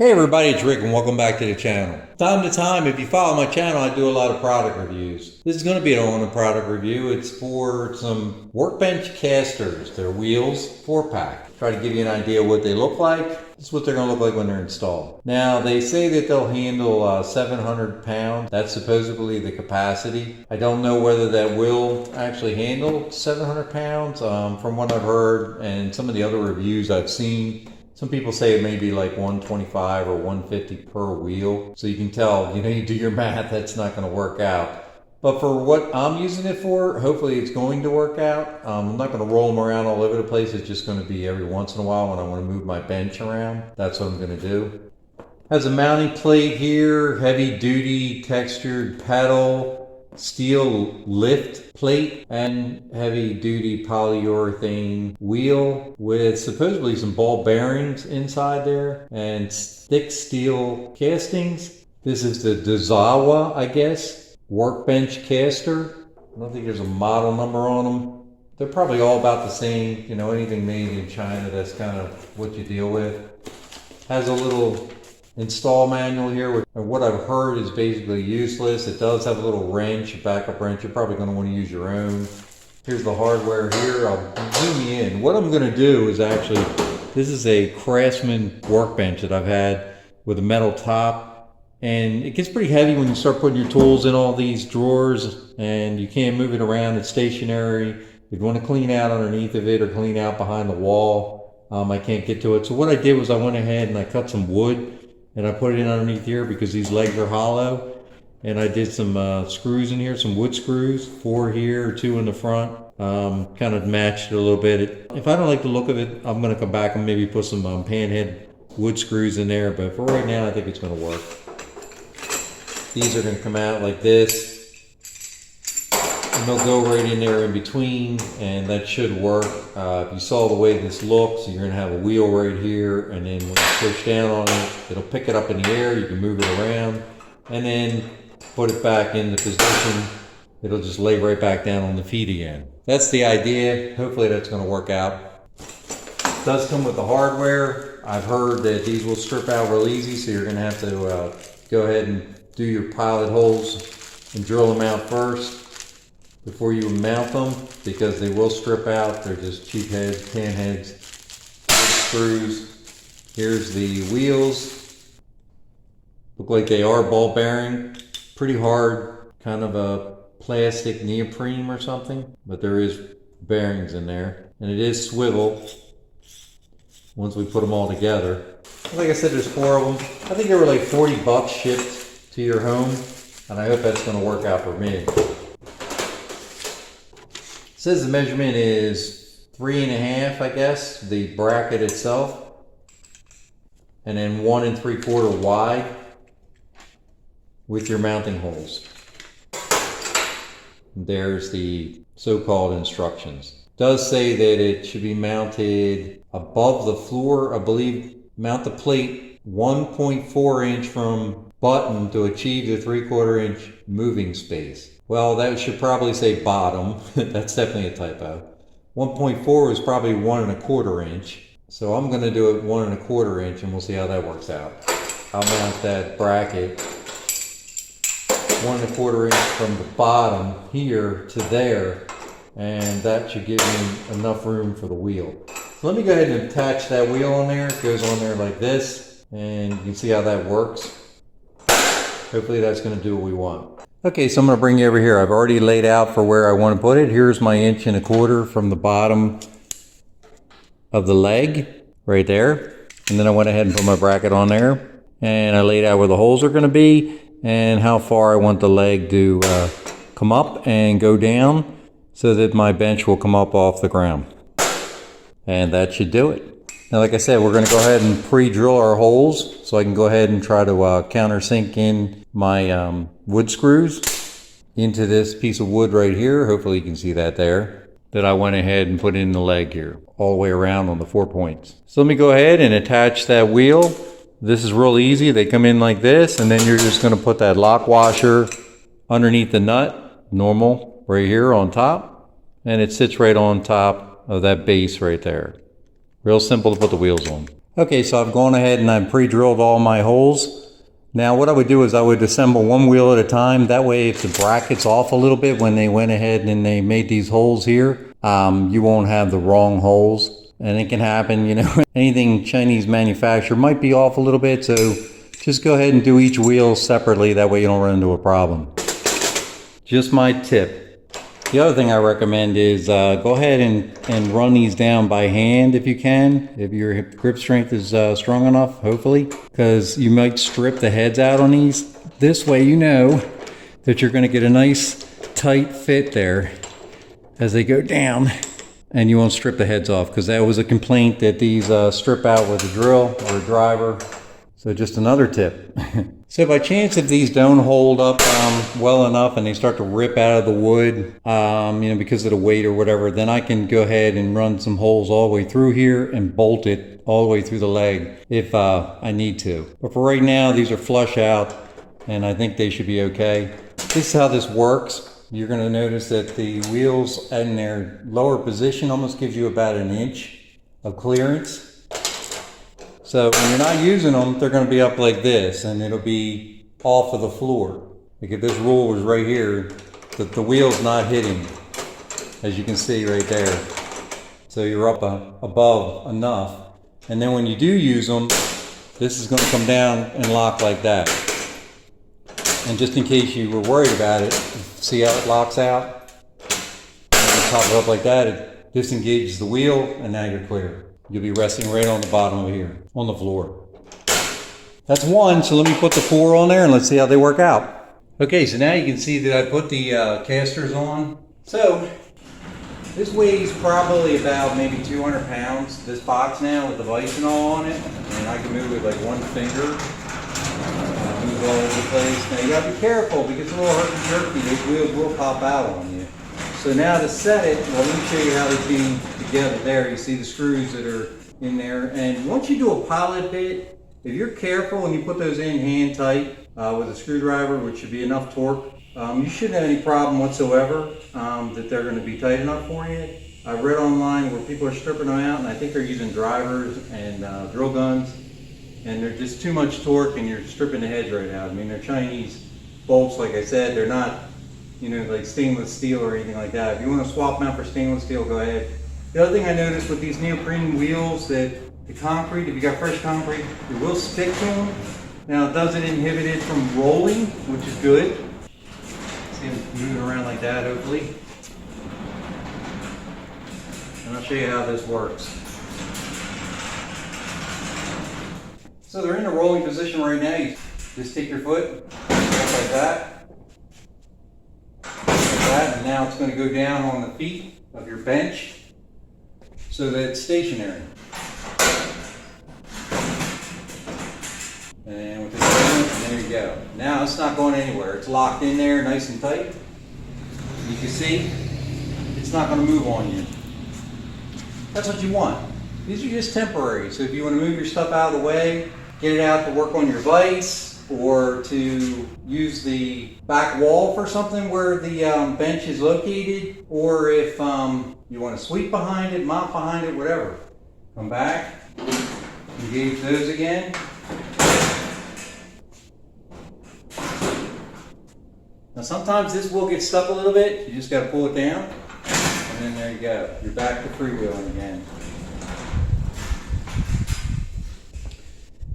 Hey everybody, it's Rick and welcome back to the channel. Time to time, if you follow my channel, I do a lot of product reviews. This is going to be an product review. It's for some Workbench casters. They're wheels, 4-pack. Try to give you an idea of what they look like. This is what they're going to look like when they're installed. Now, they say that they'll handle 700 pounds. That's supposedly the capacity. I don't know whether that will actually handle 700 pounds. From what I've heard and some of the other reviews I've seen, some people say it may be like 125 or 150 per wheel. So you can tell, you do your math, that's not going to work out. But for what I'm using it for, hopefully it's going to work out. I'm not going to roll them around all over the place. It's just going to be every once in a while when I want to move my bench around. That's what I'm going to do. Has a mounting plate here, heavy duty textured pedal, steel lift plate, and heavy duty polyurethane wheel with supposedly some ball bearings inside there and thick steel castings. This is the DOZAWA, I guess, Workbench caster. I don't think there's a model number on them. They're probably all about the same, anything made in China, that's kind of what you deal with. Has a little install manual here, which what I've heard is basically useless. It does have a little wrench, a backup wrench. You're probably going to want to use your own. Here's the hardware here. I'll zoom you in. What I'm going to do is actually, this is a Craftsman workbench that I've had with a metal top, and it gets pretty heavy when you start putting your tools in all these drawers and you can't move it around. It's stationary. You'd want to clean out underneath of it or clean out behind the wall. I can't get to it. So what I did was I went ahead and I cut some wood and I put it in underneath here because these legs are hollow. And I did some screws in here, some wood screws, 4 here, 2 in the front. Kind of matched it a little bit. If I don't like the look of it, I'm going to come back and maybe put some panhead wood screws in there. But for right now, I think it's going to work. These are going to come out like this. And they'll go right in there in between, and that should work. If you saw the way this looks, you're going to have a wheel right here, and then when you push down on it, it'll pick it up in the air. You can move it around, and then put it back into position. It'll just lay right back down on the feet again. That's the idea. Hopefully that's going to work out. It does come with the hardware. I've heard that these will strip out real easy, so you're going to have to go ahead and do your pilot holes and drill them out first before you mount them, because they will strip out. They're just cheap heads, pan heads, screws. Here's the wheels. Look like they are ball bearing. Pretty hard, kind of a plastic neoprene or something, but there is bearings in there. And it is swivel once we put them all together. Like I said, there's 4 of them. I think they were like 40 bucks shipped to your home, and I hope that's going to work out for me. It says the measurement is 3.5, I guess, the bracket itself, and then 1 3/4 wide with your mounting holes. There's the so-called instructions. It does say that it should be mounted above the floor. I believe mount the plate 1.4 inch from button to achieve the 3/4 inch moving space. Well, that should probably say bottom. That's definitely a typo. 1.4 is probably 1 1/4 inch. So I'm going to do it 1 1/4 inch, and we'll see how that works out. I'll mount that bracket 1 1/4 inch from the bottom here to there, and that should give me enough room for the wheel. So let me go ahead and attach that wheel on there. It goes on there like this, and you can see how that works. Hopefully that's going to do what we want. Okay, so I'm going to bring you over here. I've already laid out for where I want to put it. Here's my 1 1/4 from the bottom of the leg right there. And then I went ahead and put my bracket on there. And I laid out where the holes are going to be and how far I want the leg to come up and go down so that my bench will come up off the ground. And that should do it. Now, like I said, we're going to go ahead and pre-drill our holes so I can go ahead and try to countersink in my wood screws into this piece of wood right here. Hopefully you can see that there, that I went ahead and put in the leg here, all the way around on the 4 points. So let me go ahead and attach that wheel. This is real easy. They come in like this, and then you're just going to put that lock washer underneath the nut, normal, right here on top, and it sits right on top of that base right there. Real simple to put the wheels on. Okay, so I've gone ahead and I've pre-drilled all my holes. Now what I would do is I would assemble one wheel at a time. That way if the bracket's off a little bit when they went ahead and they made these holes here, you won't have the wrong holes. And it can happen, you know, anything Chinese manufacturer might be off a little bit, so just go ahead and do each wheel separately. That way you don't run into a problem. Just my tip. The other thing I recommend is go ahead and run these down by hand if you can, if your grip strength is strong enough, hopefully, because you might strip the heads out on these. This way you know that you're going to get a nice tight fit there as they go down, and you won't strip the heads off, because that was a complaint that these strip out with a drill or a driver. So just another tip. So by chance, if these don't hold up well enough and they start to rip out of the wood, you know, because of the weight or whatever, then I can go ahead and run some holes all the way through here and bolt it all the way through the leg if I need to. But for right now, these are flush out and I think they should be okay. This is how this works. You're going to notice that the wheels in their lower position almost gives you about an inch of clearance. So when you're not using them, they're going to be up like this, and it'll be off of the floor. Like if this rule was right here, the wheel's not hitting, as you can see right there. So you're up above enough. And then when you do use them, this is going to come down and lock like that. And just in case you were worried about it, see how it locks out? And you pop it up like that, it disengages the wheel, and now you're clear. You'll be resting right on the bottom of here, on the floor. That's one, so let me put the 4 on there and let's see how they work out. Okay, so now you can see that I put the casters on. So, this weighs probably about maybe 200 pounds, this box now with the vise and all on it. And I can move it like one finger. Move it all over the place. Now you gotta be careful because it's a little herky-jerky. Those wheels will pop out on you. So now to set it, well, let me show you how they came together there. You see the screws that are in there. And once you do a pilot bit, if you're careful and you put those in hand tight with a screwdriver, which should be enough torque, you shouldn't have any problem whatsoever that they're going to be tight enough for you. I read online where people are stripping them out, and I think they're using drivers and drill guns, and they're just too much torque and you're stripping the heads right out. I mean, they're Chinese bolts, like I said. They're not, you know, like stainless steel or anything like that. If you want to swap them out for stainless steel, go ahead. The other thing I noticed with these neoprene wheels, that the concrete, if you got fresh concrete, it will stick to them. Now it doesn't inhibit it from rolling, which is good. See them moving around like that, hopefully. And I'll show you how this works. So they're in a rolling position right now. You just take your foot, like that. And now it's going to go down on the feet of your bench so that it's stationary. And with this, there you go. Now it's not going anywhere. It's locked in there nice and tight. You can see it's not going to move on you. That's what you want. These are just temporary. So if you want to move your stuff out of the way, get it out to work on your vise, or to use the back wall for something where the bench is located, or if you want to sweep behind it, mop behind it, whatever. Come back, engage those again. Now sometimes this will get stuck a little bit. You just got to pull it down, and then there you go. You're back to freewheeling again.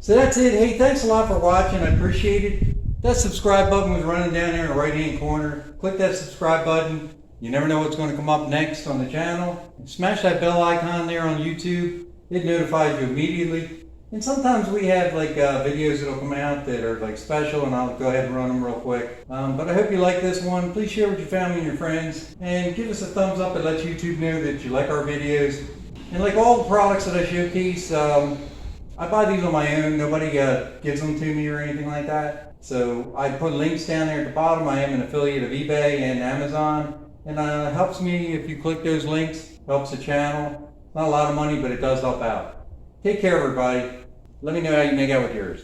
So that's it. Hey, thanks a lot for watching. I appreciate it. That subscribe button was running down there in the right hand corner. Click that subscribe button. You never know what's going to come up next on the channel. Smash that bell icon there on YouTube. It notifies you immediately. And sometimes we have like videos that'll come out that are like special, and I'll go ahead and run them real quick. But I hope you like this one. Please share with your family and your friends, and give us a thumbs up and let YouTube know that you like our videos. And like all the products that I showcase, I buy these on my own. Nobody gives them to me or anything like that. So I put links down there at the bottom. I am an affiliate of eBay and Amazon, and it helps me if you click those links. Helps the channel. Not a lot of money, but it does help out. Take care, everybody. Let me know how you make out with yours.